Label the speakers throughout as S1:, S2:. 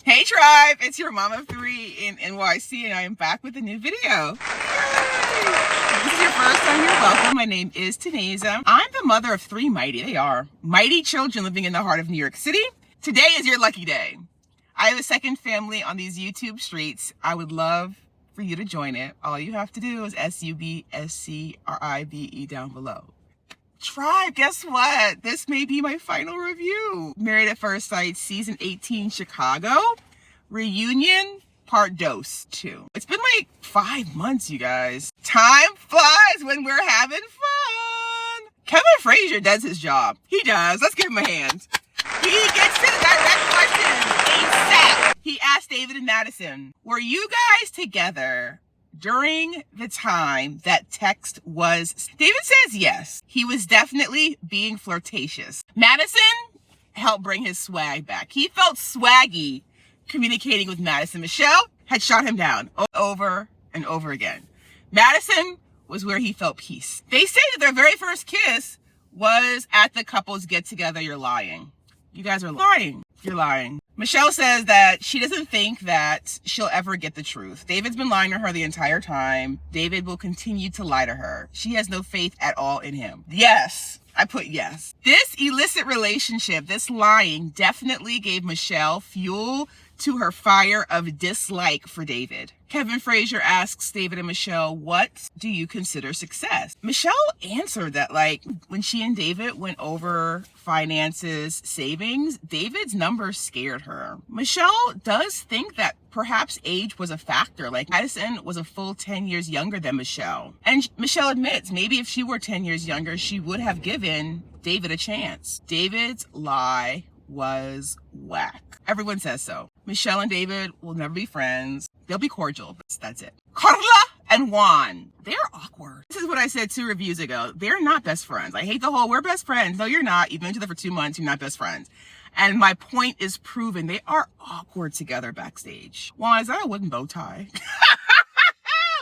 S1: Hey tribe, it's your mom of three in NYC and I am back with a new video. If this is your first time, you're welcome. My name is Taneza. I'm the mother of three mighty children living in the heart of New York City. Today is your lucky day. I have a second family on these YouTube streets. I would love for you to join it. All you have to do is SUBSCRIBE down below. Tribe, guess what? This may be my final review. Married at First Sight, Season 18, Chicago. Reunion, Part 2. It's been like 5 months, you guys. Time flies when we're having fun. Kevin Frazier does his job. He does. Let's give him a hand. He gets to that question ASAP. He asked David and Madison, were you guys together during the time that text was? David says yes. He was definitely being flirtatious. Madison helped bring his swag back. He felt swaggy communicating with Madison. Michelle had shot him down over and over again. Madison was where he felt peace. They say that their very first kiss was at the couple's get-together. You're lying. You guys are lying. You're lying. Michelle says that she doesn't think that she'll ever get the truth. David's been lying to her the entire time. David will continue to lie to her. She has no faith at all in him. Yes, I put yes. This illicit relationship, this lying, definitely gave Michelle fuel to her fire of dislike for David. Kevin Frazier asks David and Michelle, what do you consider success? Michelle answered that, like, when she and David went over finances, savings, David's numbers scared her. Michelle does think that perhaps age was a factor. Like, Madison was a full 10 years younger than Michelle. And Michelle admits maybe if she were 10 years younger, she would have given David a chance. David's lie was whack. Everyone says so. Michelle and David will never be friends. They'll be cordial, but that's it. Carla and Juan, they're awkward. This is what I said 2 reviews ago. They're not best friends. I hate the whole, we're best friends. No, you're not. You've been together for 2 months. You're not best friends. And my point is proven. They are awkward together backstage. Juan, is that a wooden bow tie?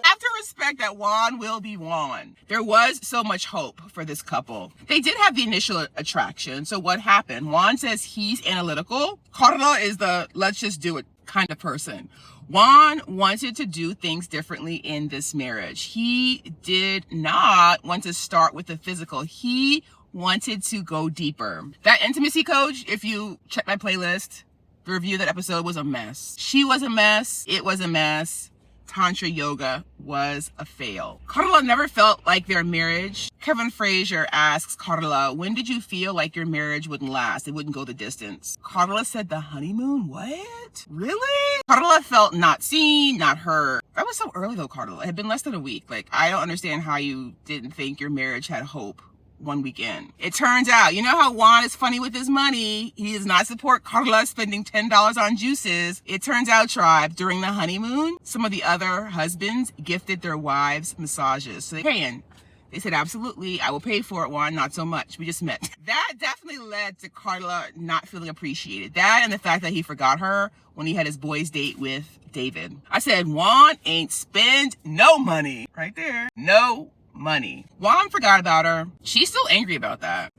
S1: Have to respect that Juan will be Juan. There was so much hope for this couple. They did have the initial attraction. So what happened? Juan says he's analytical. Carla is the let's just do it kind of person. Juan wanted to do things differently in this marriage. He did not want to start with the physical. He wanted to go deeper. That intimacy coach, if you check my playlist, the review of that episode was a mess. She was a mess. It was a mess. Tantra yoga was a fail. Carla never felt like their marriage. Kevin Frazier asks Carla, when did you feel like your marriage wouldn't last? It wouldn't go the distance. Carla said the honeymoon? What? Really? Carla felt not seen, not heard. That was so early though, Carla. It had been less than a week. Like, I don't understand how you didn't think your marriage had hope 1 weekend. It turns out, you know how Juan is funny with his money? He does not support Carla spending $10 on juices. It turns out, tribe, during the honeymoon, some of the other husbands gifted their wives massages. So they're paying. They said, absolutely, I will pay for it, Juan, not so much. We just met. That definitely led to Carla not feeling appreciated. That and the fact that he forgot her when he had his boys' date with David. I said, Juan ain't spend no money. Right there. No money. Juan forgot about her. She's still angry about that.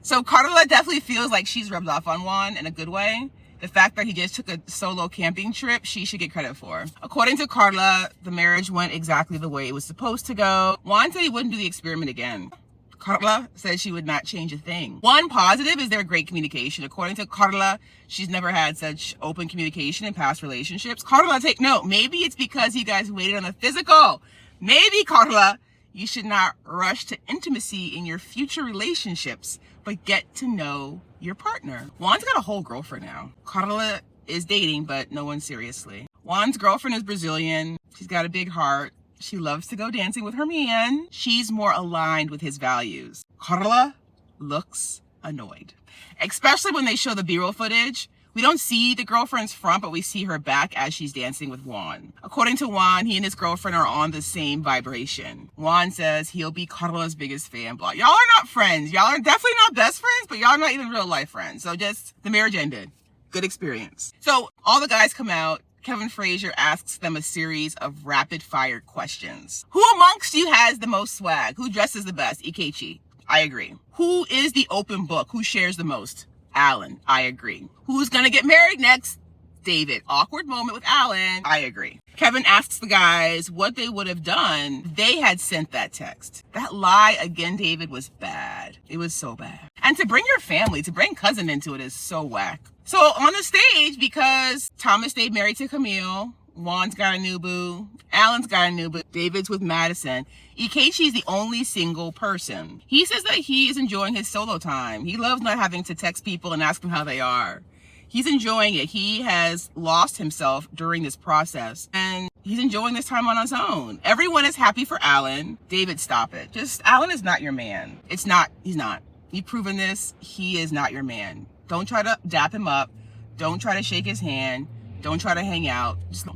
S1: So Carla definitely feels like she's rubbed off on Juan in a good way. The fact that he just took a solo camping trip, she should get credit for. According to Carla, the marriage went exactly the way it was supposed to go. Juan said he wouldn't do the experiment again. Carla said she would not change a thing. One positive is their great communication. According to Carla, she's never had such open communication in past relationships. Carla, take note. Maybe it's because you guys waited on the physical. Maybe, Carla, you should not rush to intimacy in your future relationships, but get to know your partner. Juan's got a whole girlfriend now. Carla is dating, but no one seriously. Juan's girlfriend is Brazilian. She's got a big heart. She loves to go dancing with her man. She's more aligned with his values. Carla looks annoyed, especially when they show the B-roll footage. We don't see the girlfriend's front, but we see her back as she's dancing with Juan. According to Juan, he and his girlfriend are on the same vibration. Juan says he'll be Carla's biggest fan. Blah. Y'all are not friends. Y'all are definitely not best friends, but y'all are not even real life friends. So just, the marriage ended. Good experience. So all the guys come out. Kevin Frazier asks them a series of rapid fire questions. Who amongst you has the most swag? Who dresses the best? Ikechi. I agree. Who is the open book? Who shares the most? Alan. I agree. Who's gonna get married next? David. Awkward moment with Alan. I agree. Kevin asks the guys what they would have done. They had sent that text. That lie again, David, was bad. It was so bad. And to bring your family, to bring cousin into it is so whack. So on the stage, because Thomas stayed married to Camille, Juan's got a new boo, Alan's got a new boo, David's with Madison, Ikechi's the only single person. He says that he is enjoying his solo time. He loves not having to text people and ask them how they are. He's enjoying it. He has lost himself during this process, and he's enjoying this time on his own. Everyone is happy for Alan. David, stop it. Alan is not your man. He's not. You've proven this. He is not your man. Don't try to dap him up. Don't try to shake his hand. Don't try to hang out. Just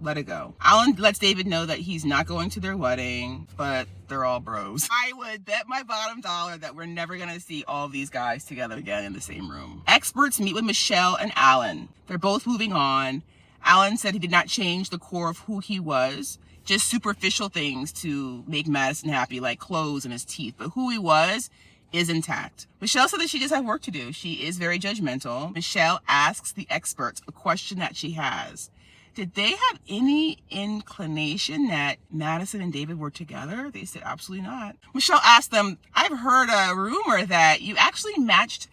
S1: let it go. Alan lets David know that he's not going to their wedding, but they're all bros. I would bet my bottom dollar that we're never gonna see all these guys together again in the same room. Experts meet with Michelle and Alan. They're both moving on. Alan said he did not change the core of who he was, just superficial things to make Madison happy, like clothes and his teeth, but who he was is intact. Michelle said that she just has work to do. She is very judgmental. Michelle asks the experts a question that she has. Did they have any inclination that Madison and David were together? They said absolutely not. Michelle asked them, I've heard a rumor that you actually matched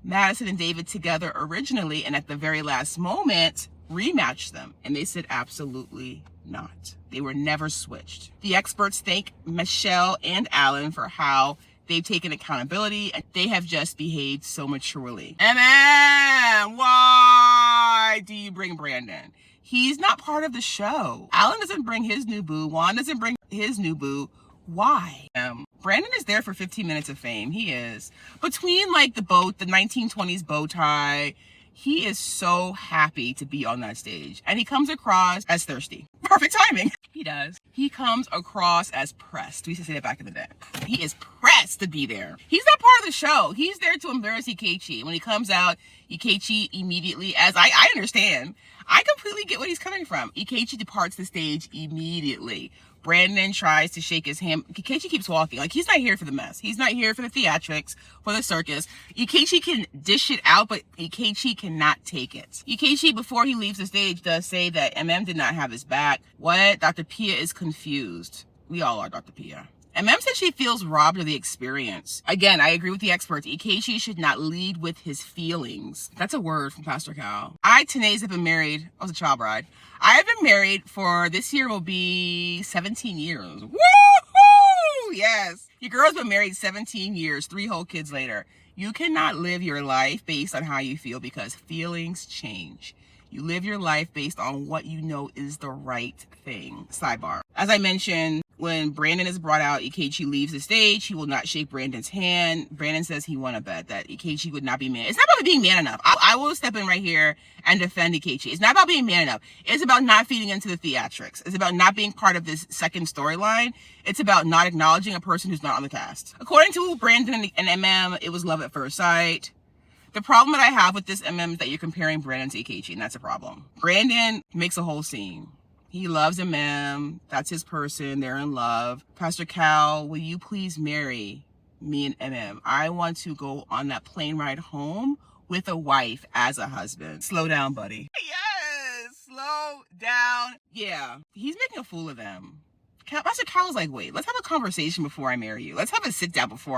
S1: Madison and David together originally and at the very last moment rematched them. And they said absolutely not. They were never switched. The experts thank Michelle and Alan for how they've taken accountability and they have just behaved so maturely. And then, why do you bring Brandon? He's not part of the show. Alan doesn't bring his new boo. Juan doesn't bring his new boo. Why? Brandon is there for 15 minutes of fame. He is. Between like the 1920s bow tie, he is so happy to be on that stage. And he comes across as thirsty. Perfect timing. He does. He comes across as pressed. We used to say that back in the day. He is pressed to be there. He's not part of the show. He's there to embarrass Ikechi. When he comes out, Ikechi immediately, as I understand, I completely get what he's coming from. Ikechi departs the stage immediately. Brandon tries to shake his hand. Ikechi keeps walking. Like, he's not here for the mess. He's not here for the theatrics, for the circus. Ikechi can dish it out, but Ikechi cannot take it. Ikechi, before he leaves the stage, does say that MM did not have his back. What? Dr. Pia is confused. We all are Dr. Pia. MM said she feels robbed of the experience. Again, I agree with the experts. Ikechi should not lead with his feelings. That's a word from Pastor Cal. I, Tanaise, have been married. I was a child bride. I have been married for, this year will be 17 years. Woohoo! Yes. Your girl's been married 17 years, 3 whole kids later. You cannot live your life based on how you feel because feelings change. You live your life based on what you know is the right thing. Sidebar. As I mentioned, when Brandon is brought out, Ikechi leaves the stage. He will not shake Brandon's hand. Brandon says he won a bet that Ikechi would not be man. It's not about being man enough. I will step in right here and defend Ikechi. It's not about being man enough. It's about not feeding into the theatrics. It's about not being part of this second storyline. It's about not acknowledging a person who's not on the cast. According to Brandon and MM, it was love at first sight. The problem that I have with this MM is that you're comparing Brandon to Ikechi, and that's a problem. Brandon makes a whole scene. He loves MM. That's his person. They're in love. Pastor Cal, will you please marry me and MM? I want to go on that plane ride home with a wife as a husband. Slow down, buddy. Yes, slow down. Yeah, he's making a fool of them. Pastor Cal was like, wait, let's have a conversation before I marry you. Let's have a sit down before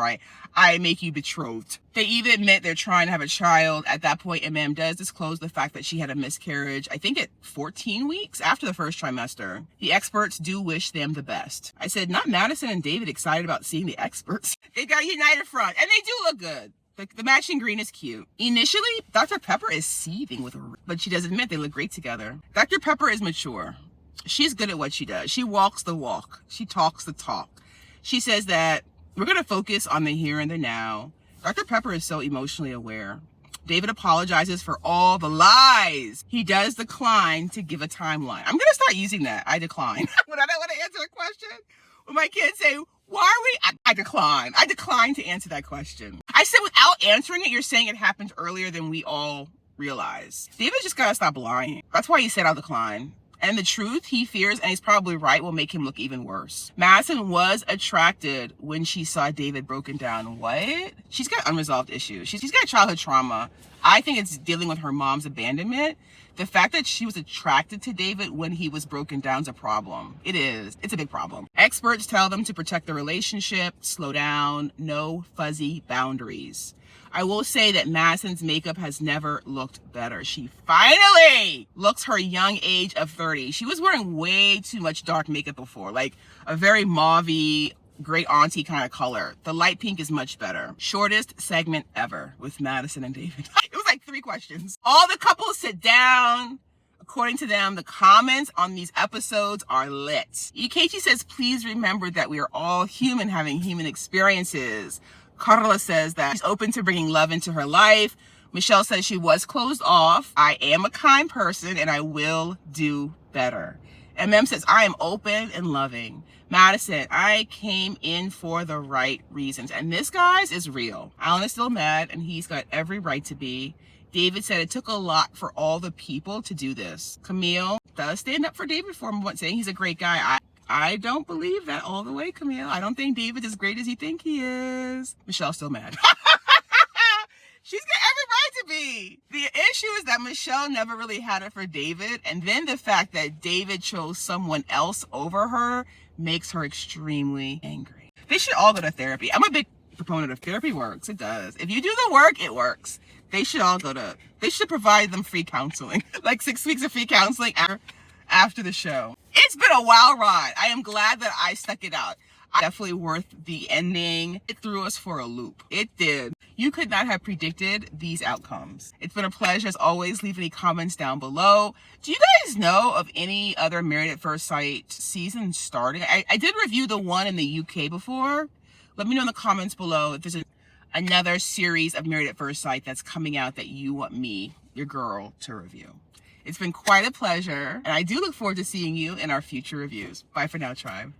S1: I make you betrothed. They even admit they're trying to have a child. At that point, MM does disclose the fact that she had a miscarriage, I think at 14 weeks after the first trimester. The experts do wish them the best. I said, not Madison and David excited about seeing the experts. They've got a united front, and they do look good. The matching green is cute. Initially, Dr. Pepper is seething with her, but she does admit they look great together. Dr. Pepper is mature. She's good at what she does. She walks the walk. She talks the talk. She says that we're going to focus on the here and the now. Dr. Pepper is so emotionally aware. David apologizes for all the lies. He does decline to give a timeline. I'm going to start using that. I decline. When I don't want to answer a question, when my kids say, why are we? I decline. I decline to answer that question. I said without answering it, you're saying it happened earlier than we all realize. David just got to stop lying. That's why he said I'll decline. And the truth he fears, and he's probably right, will make him look even worse. Madison was attracted when she saw David broken down. What? She's got unresolved issues. She's got childhood trauma. I think it's dealing with her mom's abandonment. The fact that she was attracted to David when he was broken down is a problem. It is. It's a big problem. Experts tell them to protect the relationship, slow down, no fuzzy boundaries. I will say that Madison's makeup has never looked better. She finally looks her young age of 30. She was wearing way too much dark makeup before, like a very mauvey, great auntie kind of color. The light pink is much better. Shortest segment ever with Madison and David. It was like 3 questions. All the couples sit down. According to them, the comments on these episodes are lit. Ikechi says, please remember that we are all human having human experiences. Carla says that she's open to bringing love into her life. Michelle says she was closed off. I am a kind person and I will do better. MM says, I am open and loving. Madison, I came in for the right reasons. And this, guys, is real. Alan is still mad and he's got every right to be. David said it took a lot for all the people to do this. Camille does stand up for David for him, saying he's a great guy. I don't believe that all the way, Camille. I don't think David's as great as you think he is. Michelle's still mad. She's got every right to be. The issue is that Michelle never really had it for David. And then the fact that David chose someone else over her makes her extremely angry. They should all go to therapy. I'm a big proponent of therapy. Works. It does. If you do the work, it works. They should all they should provide them free counseling. Like 6 weeks of free counseling after the show. It's been a wild ride. I am glad that I stuck it out. Definitely worth the ending. It threw us for a loop. It did. You could not have predicted these outcomes. It's been a pleasure as always. Leave any comments down below. Do you guys know of any other Married at First Sight season starting? I did review the one in the UK before. Let me know in the comments below if there's another series of Married at First Sight that's coming out that you want me, your girl, to review. It's been quite a pleasure, and I do look forward to seeing you in our future reviews. Bye for now, tribe.